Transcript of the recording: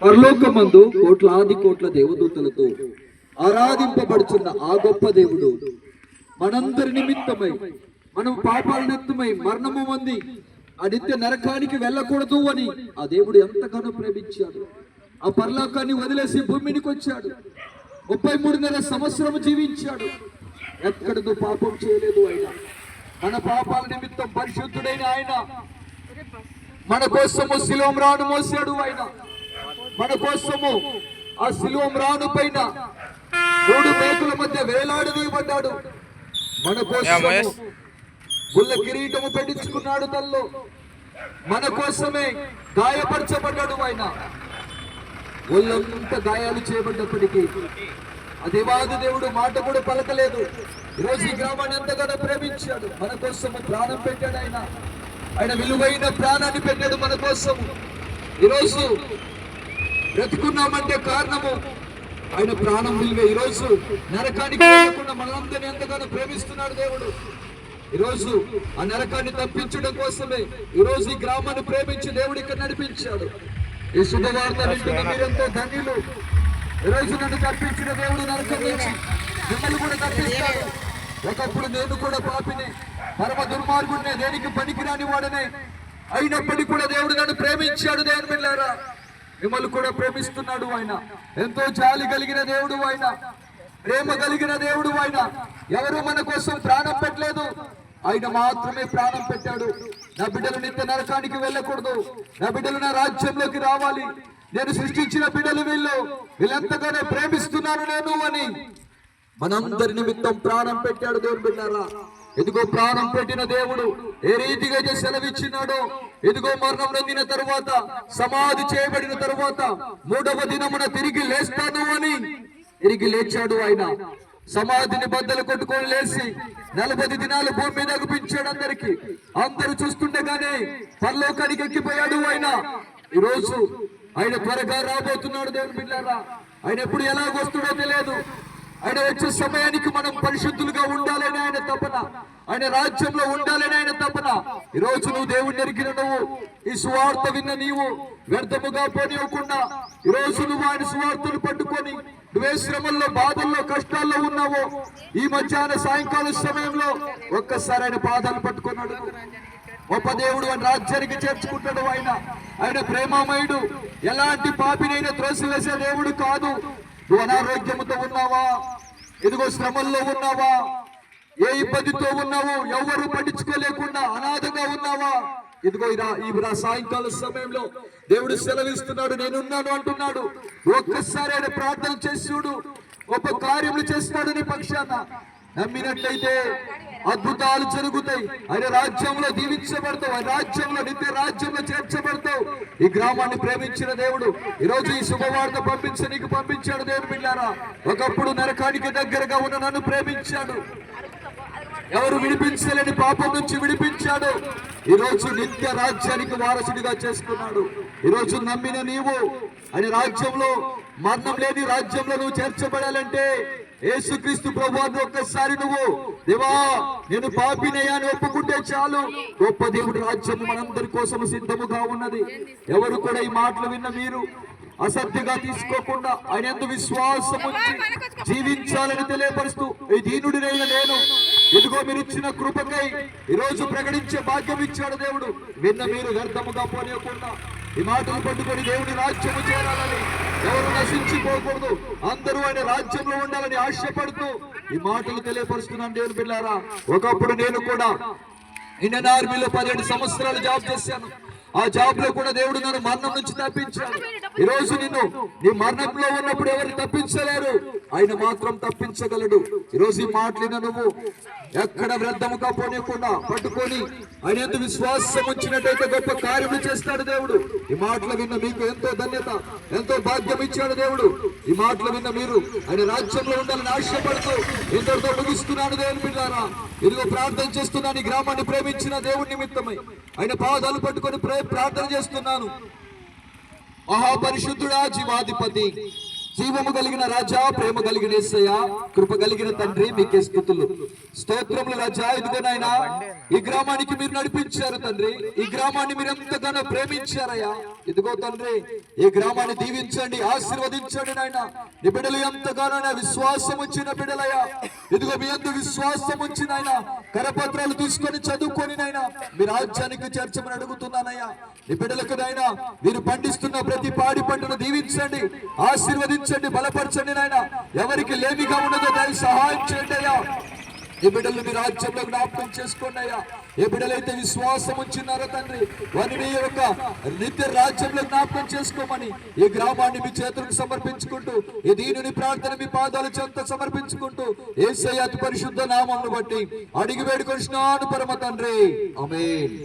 పరలోకమందు కోట్లాది కోట్ల దేవదూతలతో ఆరాధింపబడుచున్న ఆ గొప్ప దేవుడు మనందరి నిమిత్తమై, మనం పాపాల నిమిత్తమై మరణము పొంది ఆ నిత్య నరకానికి వెళ్ళకూడదు అని ఆ దేవుడు ఎంతగానో ప్రేమించాడు. ఆ పరలోకాన్ని వదిలేసి భూమికి వచ్చాడు. 33.5 సంవత్సరం జీవించాడు. ఎక్కడదో పాపం చేయలేదు. ఆయన మన పాపాల నిమిత్తం పరిశుద్ధుడైన ఆయన మన కోసము శిలువ మ్రాను మోసాడు. ఆయన మన కోసము ఆ శిలువ మ్రాను పైన 3 మేకుల మధ్య వేలాడదీయబడ్డాడు. మన కోసము గుల్ల కిరీటము పెట్టించుకున్నాడు. తల్లో మన కోసమే గాయపరచబడ్డాడు. ఆయన ఒళ్ళంతా గాయాలు చేయబడ్డప్పటికీ ఆ దేవాది దేవుడు మాట కూడా పలకలేదు. ఈరోజు ఈ గ్రామాన్ని ఎంతగానో ప్రేమించాడు. మన కోసము ప్రాణం పెట్టాడు. ఆయన విలువైన ప్రాణాన్ని పెట్టాడు మన కోసము. ఈరోజు బ్రతుకున్నామంటే కారణము ఆయన ప్రాణం విలువే. ఈరోజు నరకానికి వెళ్ళకుండా మనందరినీ ఎంతగానో ప్రేమిస్తున్నాడు దేవుడు. ఈరోజు ఆ నరకాన్ని తప్పించడం కోసమే ఈరోజు ఈ గ్రామాన్ని ప్రేమించి దేవుడు ఇక్కడ నడిపించాడు. ఈ శుభవార్త వింటున్న మీరెంతో ధన్యులు. ఈరోజు నన్ను తప్పించిన దేవుడు నరకం నుంచి మిమ్మల్ని కూడా తప్పిస్తాడు. ఒకప్పుడు నేను కూడా పాపిని, పరమ దుర్మార్గుడినే, దేనికి పనికిరాని వాడనే అయినప్పటికీ కూడా దేవుడు నన్ను ప్రేమించాడు. దేవుని బిడ్డలారా, మిమ్మల్ని కూడా ప్రేమిస్తున్నాడు. ఆయన ఎంతో జాలి కలిగిన దేవుడు. ఆయన ప్రేమ కలిగిన దేవుడు. ఆయన ఎవరు మన కోసం ప్రాణం పెట్టలేదు, ఆయన మాత్రమే ప్రాణం పెట్టాడు. నా బిడ్డలు నిత్య నరకానికి వెళ్ళకూడదు, నా బిడ్డలు నా రాజ్యంలోకి రావాలి, నేను సృష్టించిన బిడ్డలు వీళ్ళెంతగానో ప్రేమిస్తున్నాను నేను అని మనందరి నిమిత్తం ప్రాణం పెట్టాడు. దేవుని బిడ్డారా, ఎదుగో ప్రాణం పెట్టిన దేవుడు ఏ రీతిగా అయితే సెలవిచ్చినాడో, ఎదుగో మరణం నొందిన తరువాత, సమాధి చేయబడిన తరువాత 3వ దినమున తిరిగి లేస్తాను అని తిరిగి లేచాడు. ఆయన సమాధిని బద్దలు కొట్టుకొని లేచి 40 దినాలు భూమి మీద అగుపించాడు. అందరూ చూస్తుండగానే పరలోకానికి ఎక్కిపోయాడు. ఈరోజు ఆయన త్వరగా రాబోతున్నాడు. దేవుని బిడ్డలారా, ఆయన ఎప్పుడు ఎలాగొస్తాడో తెలియదు. ఆయన వచ్చే సమయానికి మనం పరిశుద్ధులుగా ఉండాలని ఆయన తపన, ఆయన రాజ్యంలో ఉండాలని ఆయన తపన. ఈరోజు నువ్వు దేవుణ్ణి ఎరిగిన నువ్వు, ఈ సువార్త విన్న నీవు వ్యర్థముగా పోనివ్వకుండా ఈరోజు నువ్వు ఆయన సువార్తను పట్టుకొని నువ్వే శ్రమల్లో, బాధల్లో, కష్టాల్లో ఉన్నావో ఈ మధ్యాహ్న సాయంకాల సమయంలో ఒక్కసారి ఆయన పాదాలు పట్టుకున్నాడు. గొప్ప దేవుడు ఆయన రాజ్యానికి చేర్చుకుంటాడు. ఆయన ప్రేమామయుడు. ఎలాంటి పాపినైనా త్రోసివేసే దేవుడు కాదు. నువ్వు అనారోగ్యంతో ఉన్నావా, ఇదిగో శ్రమల్లో ఉన్నావా, ఏ ఇబ్బందితో ఉన్నావు, ఎవరు పట్టించుకోలేకుండా అనాథగా ఉన్నావా, ఇదిగో ఈ సాయంకాల సమయంలో దేవుడు సెలవిస్తున్నాడు, నేనున్నాను అంటున్నాడు. ఒక్కసారి ఆయన ప్రార్థన చేసి చూడు, గొప్ప కార్యములు చేస్తాడు నీ పక్షాన. నమ్మినట్లయితే అద్భుతాలు జరుగుతాయి. ఆయన రాజ్యంలో దీవించబడతావు, ఆయన రాజ్యంలో నిత్య రాజ్యంలో చేర్చబడతావు. ఈ గ్రామాన్ని ప్రేమించిన దేవుడు ఈరోజు ఈ శుభవార్త నీకు పంపించాడు. దేవుని బిడ్డలారా, ఒకప్పుడు నరకానికి దగ్గరగా ఉన్న నన్ను ప్రేమించాడు. ఎవరు విడిపించలేని పాపం నుంచి విడిపించాడు. ఈరోజు నిత్య రాజ్యానికి వారసుడిగా చేసుకున్నాడు. ఈరోజు నమ్మిన నీవు ఆయన రాజ్యంలో, మరణం లేని రాజ్యంలో నువ్వు చేర్చబడాలంటే యేసుక్రీస్తు ప్రభువుని ఒక్కసారి నువ్వు దేవా నేను పాపినయ్యా అని ఒప్పుకుంటే చాలు. గొప్ప దేవుడి రాజ్యము మనందరి కోసం సిద్ధముగా ఉన్నది. ఎవరు కూడా ఈ మాటలు విన్న మీరు అసత్యగా తీసుకోకుండా ఆయన యందు విశ్వాసం ఉంచి జీవించాలని తెలియపరుస్తూ ఈ దీనుడినైన నేను ఇదిగో మీరు ఇచ్చిన కృపకై ఈరోజు ప్రకటించే భాగ్యం ఇచ్చాడు దేవుడు. విన్న మీరు వ్యర్థముగా పోనీయకుండా ఈ మాటలు పట్టుకొని దేవుని రాజ్యము చేరాలని, ఎవరు నశించిపోకూడదు, అందరూ ఆయన రాజ్యంలో ఉండాలని ఆశపడుతూ ఈ మాటలు తెలియపరుస్తున్నాను. దేవుని బిడ్డలారా, ఒకప్పుడు నేను కూడా ఇండియన్ ఆర్మీలో 17 సంవత్సరాలు జాబ్ చేశాను. ఆ జాబ్ లో కూడా దేవుడు నన్ను మరణం నుంచి తప్పించాడు. ఈరోజు నిన్ను నీ మరణంలో ఉన్నప్పుడు ఎవరు తప్పించలేరు, ఆయన మాత్రం తప్పించగలడు. ఈరోజు ఈ మాటలిన నువ్వు ఎక్కడ వ్యర్థముగా పోనీయకుండా పట్టుకొని ఆయన ఎంత విశ్వాసం ఉంచినట్టయితే గొప్ప కార్యములు చేస్తాడు దేవుడు. ఈ మాటలు విన్న మీకు ఎంతో ధన్యత, ఎంతో భాగ్యం ఇచ్చాడు దేవుడు. ఈ మాటలు విన్న మీరు ఆయన రాజ్యంలో ఉండాలని ఆశపడుతూ ఎందరితో ముగిస్తున్నాను. దేవుని బిడ్డలారా, ఇదిగో ప్రార్థన చేస్తున్నాను. ఈ గ్రామాన్ని ప్రేమించిన దేవుడి నిమిత్తమై ఆయన పాదాలు పట్టుకొని ప్రార్థన చేస్తున్నాను. మహాపరిశుద్ధుడా, జీవాధిపతి, జీవము కలిగిన రాజా, ప్రేమ కలిగిన యేసయ్య, కృప కలిగిన తండ్రి, మీకే స్తుతులు స్తోత్రములు రాజా. ఇదిగో నాయన, ఈ గ్రామానికి మీరు నడిపించారు తండ్రి, ఈ గ్రామాన్ని మీరు ఎంతగానో ప్రేమించారయ్యా. ఇదిగో తండ్రి, ఈ గ్రామాన్ని దీవించండి, ఆశీర్వదించండి నాయన. నీ బిడ్డలు ఎంతగానో విశ్వాసం వచ్చిన బిడ్డలయ్యా. ఇదిగో మీ అందు విశ్వాసం వచ్చి నాయన, కరపత్రాలు తీసుకొని చదువుకొని నాయన మీ రాజ్యానికి చేర్చమని అడుగుతున్నానయ్యా. నీ బిడ్డలకు నాయన మీరు పండిస్తున్న ప్రతి పాడి పంటను దీవించండి, ఆశీర్వదించండి, బలపరచండి నాయన. ఎవరికి లేమిగా ఉన్నదో దానికి సహాయం చేయండి అయ్యా. ఏ బిడ్డలు మీ రాజ్యంలో జ్ఞాపకం చేసుకోండి అయ్యా. ఏ బిడ్డలైతే విశ్వాసం ఉంచున్నారో తండ్రి, వారిని మీ యొక్క నిత్య రాజ్యంలో జ్ఞాపకం చేసుకోమని ఈ గ్రామాన్ని మీ చేతులకు సమర్పించుకుంటూ, ఈ దీనుని ప్రార్థన మీ పాదాల చెంత సమర్పించుకుంటూ, యేసయ్య అతి పరిశుద్ధ నామమును బట్టి అడిగి వేడుకొంటున్నాను పరమ తండ్రి, ఆమేన్.